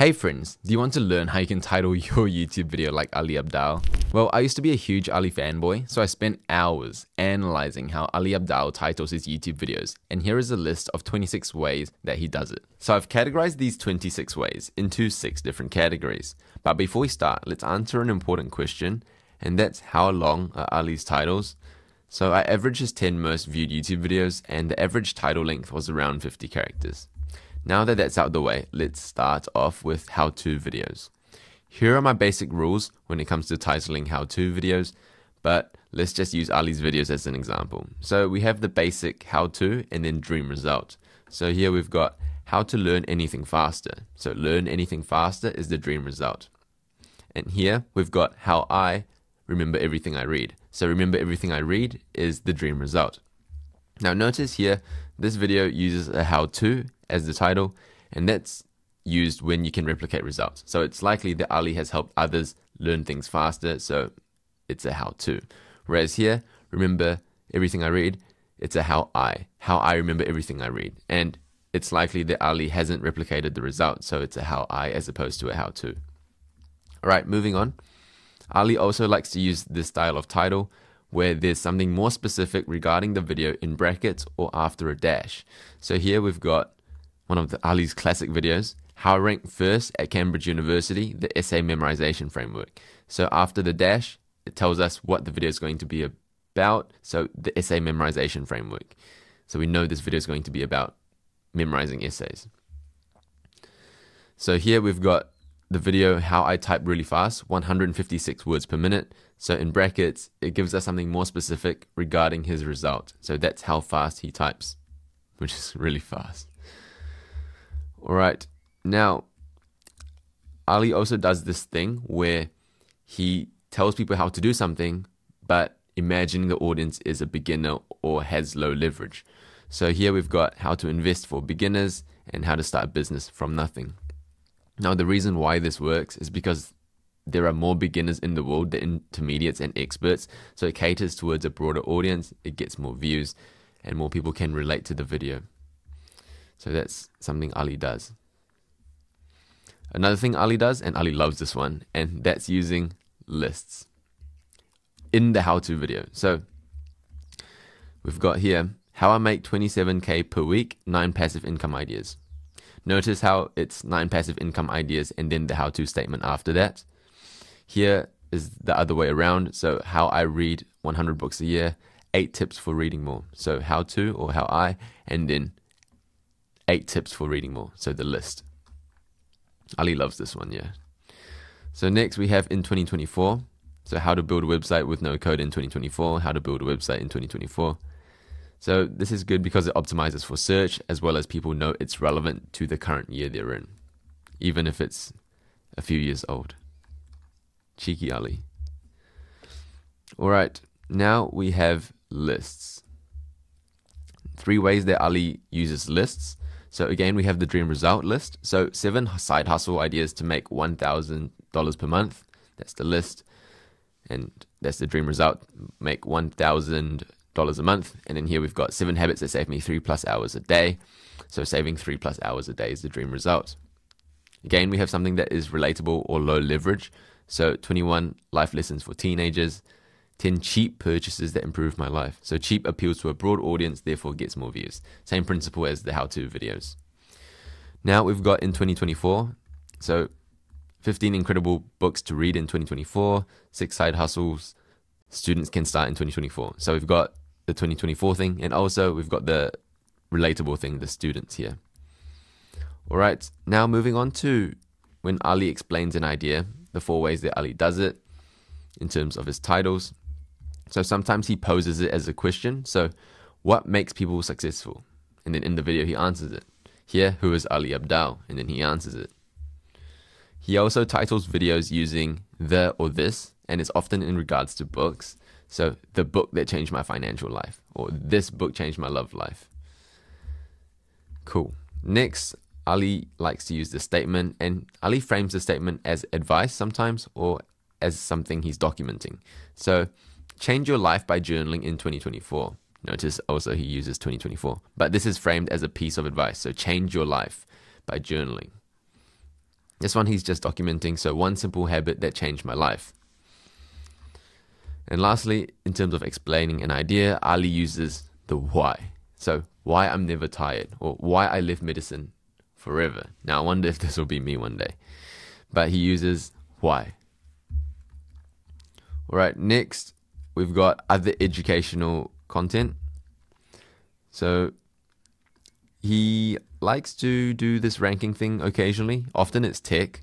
Hey friends, do you want to learn how you can title your YouTube video like Ali Abdaal? Well, I used to be a huge Ali fanboy, so I spent hours analyzing how Ali Abdaal titles his YouTube videos, and here is a list of 26 ways that he does it. So I've categorized these 26 ways into 6 different categories. But before we start, let's answer an important question, and that's how long are Ali's titles? So I averaged his 10 most viewed YouTube videos, and the average title length was around 50 characters. Now that that's out of the way, let's start off with how-to videos. Here are my basic rules when it comes to titling how-to videos, but let's just use Ali's videos as an example. So we have the basic how-to and then dream result. So here we've got how to learn anything faster. So learn anything faster is the dream result. And here we've got how I remember everything I read. So remember everything I read is the dream result. Now notice here, this video uses a how-to as the title, and that's used when you can replicate results. So it's likely that Ali has helped others learn things faster, so it's a how-to. Whereas here, remember everything I read, it's a how I remember everything I read. And it's likely that Ali hasn't replicated the result, so it's a how I as opposed to a how-to. Alright, moving on. Ali also likes to use this style of title where there's something more specific regarding the video in brackets or after a dash. So here we've got one of Ali's classic videos, how I ranked first at Cambridge University, the essay memorization framework. So after the dash, it tells us what the video is going to be about, so the essay memorization framework. So we know this video is going to be about memorizing essays. So here we've got the video, how I type really fast, 156 words per minute. So in brackets, it gives us something more specific regarding his result. So that's how fast he types, which is really fast. Alright, now Ali also does this thing where he tells people how to do something, but imagining the audience is a beginner or has low leverage. So here we've got how to invest for beginners and how to start a business from nothing. Now the reason why this works is because there are more beginners in the world than intermediates and experts, so it caters towards a broader audience, it gets more views, and more people can relate to the video. So that's something Ali does. Another thing Ali does, and Ali loves this one, and that's using lists in the how-to video. So we've got here, how I make 27K per week, 9 passive income ideas. Notice how it's 9 passive income ideas and then the how-to statement after that. Here is the other way around. So how I read 100 books a year, 8 tips for reading more. So how to or how I, and then 8 tips for reading more. So the list. Ali loves this one, yeah. So next we have in 2024. So how to build a website with no code in 2024. How to build a website in 2024. So this is good because it optimizes for search as well as people know it's relevant to the current year they're in, even if it's a few years old. Cheeky Ali. Alright, now we have lists. 3 ways that Ali uses lists. So again, we have the dream result list. So 7 side hustle ideas to make $1,000 per month. That's the list. And that's the dream result. Make $1,000 a month. And then here we've got 7 habits that save me 3+ hours a day. So saving 3+ hours a day is the dream result. Again, we have something that is relatable or low leverage. So 21 life lessons for teenagers. 10 cheap purchases that improve my life. So cheap appeals to a broad audience, therefore gets more views. Same principle as the how-to videos. Now we've got in 2024, so 15 incredible books to read in 2024, 6 side hustles students can start in 2024. So we've got the 2024 thing, and also we've got the relatable thing, the students here. Alright, now moving on to when Ali explains an idea, the 4 ways that Ali does it in terms of his titles. So sometimes he poses it as a question. So what makes people successful? And then in the video he answers it. Here, who is Ali Abdaal? And then he answers it. He also titles videos using the or this, and it's often in regards to books. So the book that changed my financial life, or this book changed my love life. Cool. Next, Ali likes to use the statement, and Ali frames the statement as advice sometimes or as something he's documenting. So change your life by journaling in 2024. Notice also he uses 2024, but this is framed as a piece of advice. So change your life by journaling. This one he's just documenting, so one simple habit that changed my life. And lastly, in terms of explaining an idea, Ali uses the why. So why I'm never tired, or why I left medicine forever. Now I wonder if this will be me one day. But he uses why. Alright, next we've got other educational content. So he likes to do this ranking thing occasionally. Often it's tech,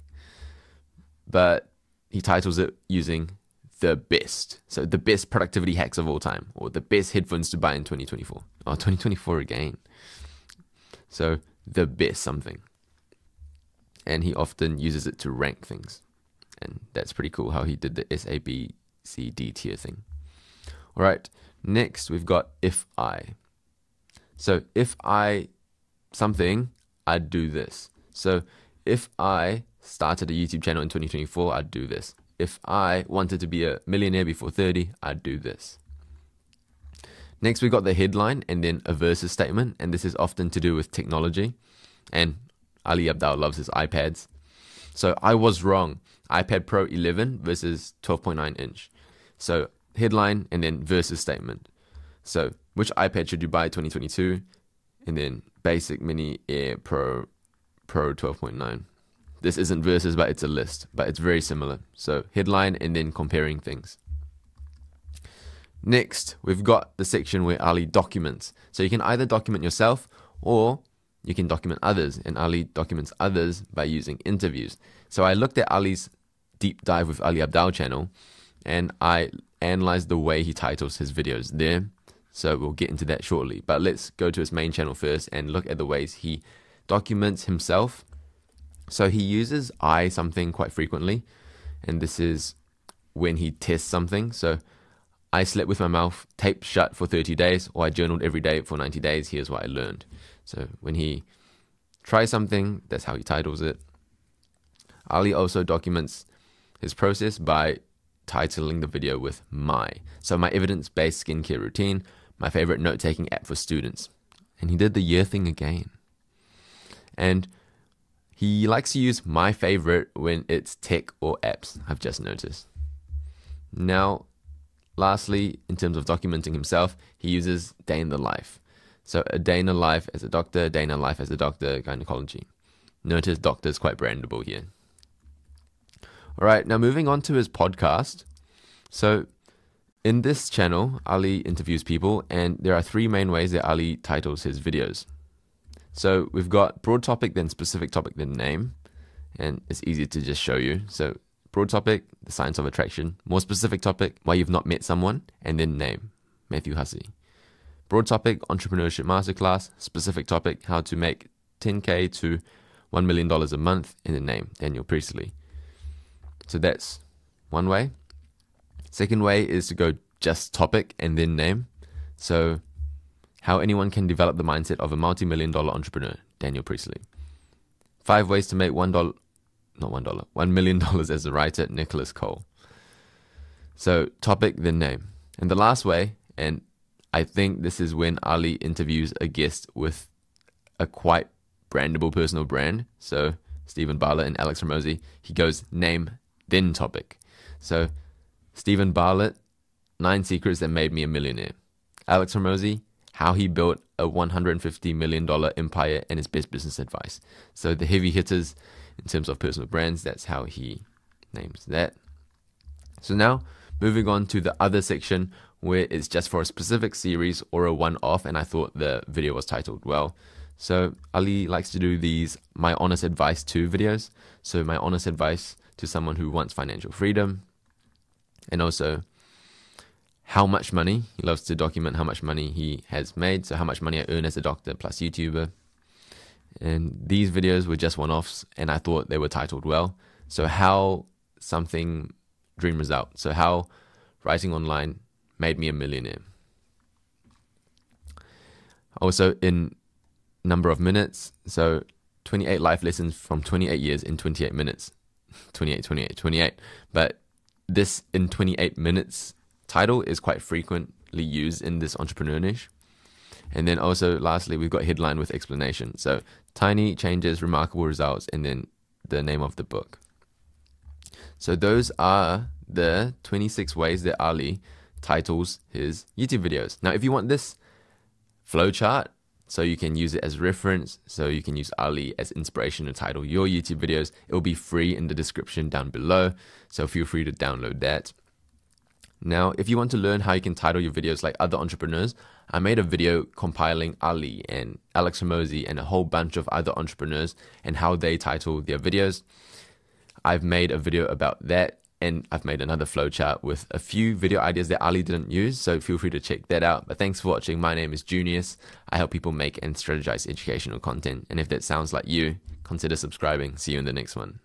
but he titles it using the best. So the best productivity hacks of all time, or the best headphones to buy in 2024. Oh, 2024 again. So the best something. And he often uses it to rank things. And that's pretty cool how he did the SABCD tier thing. All right, next we've got if I. So if I something, I'd do this. So if I started a YouTube channel in 2024, I'd do this. If I wanted to be a millionaire before 30, I'd do this. Next, we've got the headline and then a versus statement. And this is often to do with technology. And Ali Abdaal loves his iPads. So I was wrong. iPad Pro 11 versus 12.9 inch. So headline and then versus statement. So which iPad should you buy 2022? And then basic mini Air Pro 12.9. This isn't versus, but it's a list, but it's very similar. So headline and then comparing things. Next, we've got the section where Ali documents. So you can either document yourself or you can document others. And Ali documents others by using interviews. So I looked at Ali's deep dive with Ali Abdaal channel and I analyzed the way he titles his videos there. So we'll get into that shortly. But let's go to his main channel first and look at the ways he documents himself. So he uses I something quite frequently. And this is when he tests something. So I slept with my mouth taped shut for 30 days, or I journaled every day for 90 days. Here's what I learned. So when he tries something, that's how he titles it. Ali also documents his process by titling the video with my. So my evidence-based skincare routine, my favorite note-taking app for students. And he did the year thing again. And he likes to use my favorite when it's tech or apps, I've just noticed. Now, lastly, in terms of documenting himself, he uses day in the life. So a day in the life as a doctor, day in the life as a doctor, gynecology. Notice doctor is quite brandable here. All right, now moving on to his podcast. So in this channel, Ali interviews people, and there are three main ways that Ali titles his videos. So we've got broad topic, then specific topic, then name. And it's easy to just show you. So broad topic, the science of attraction. More specific topic, why you've not met someone. And then name, Matthew Hussey. Broad topic, entrepreneurship masterclass. Specific topic, how to make 10K to $1 million a month. And then name, Daniel Priestley. So that's one way. Second way is to go just topic and then name. So how anyone can develop the mindset of a multi-million-dollar entrepreneur, Daniel Priestley. 5 ways to make $1 million as a writer, Nicholas Cole. So topic, then name. And the last way, and I think this is when Ali interviews a guest with a quite brandable personal brand. So Stephen Bartlett and Alex Ramosi, he goes name, then topic. So Stephen Bartlett, 9 secrets that made me a millionaire. Alex Ramosi, how he built a $150 million empire and his best business advice. So the heavy hitters in terms of personal brands, that's how he names that. So now moving on to the other section where it's just for a specific series or a one-off, and I thought the video was titled well. So Ali likes to do these My Honest Advice to videos. So my honest advice to someone who wants financial freedom, and also how much money. He loves to document how much money he has made. So how much money I earn as a doctor plus YouTuber. And these videos were just one-offs, and I thought they were titled well. So how something dream result. So how writing online made me a millionaire. Also in number of minutes. So 28 life lessons from 28 years in 28 minutes. 28. But this in 28 minutes title is quite frequently used in this entrepreneur niche. And then also lastly, we've got headline with explanation. So tiny changes, remarkable results, and then the name of the book. So those are the 26 ways that Ali titles his YouTube videos. Now, if you want this flowchart, so you can use it as reference, so you can use Ali as inspiration to title your YouTube videos, it will be free in the description down below, so feel free to download that. Now, if you want to learn how you can title your videos like other entrepreneurs, I made a video compiling Ali and Alex Hormozi and a whole bunch of other entrepreneurs and how they title their videos. I've made a video about that, and I've made another flowchart with a few video ideas that Ali didn't use, so feel free to check that out. But thanks for watching. My name is Junius. I help people make and strategize educational content, and if that sounds like you, consider subscribing. See you in the next one.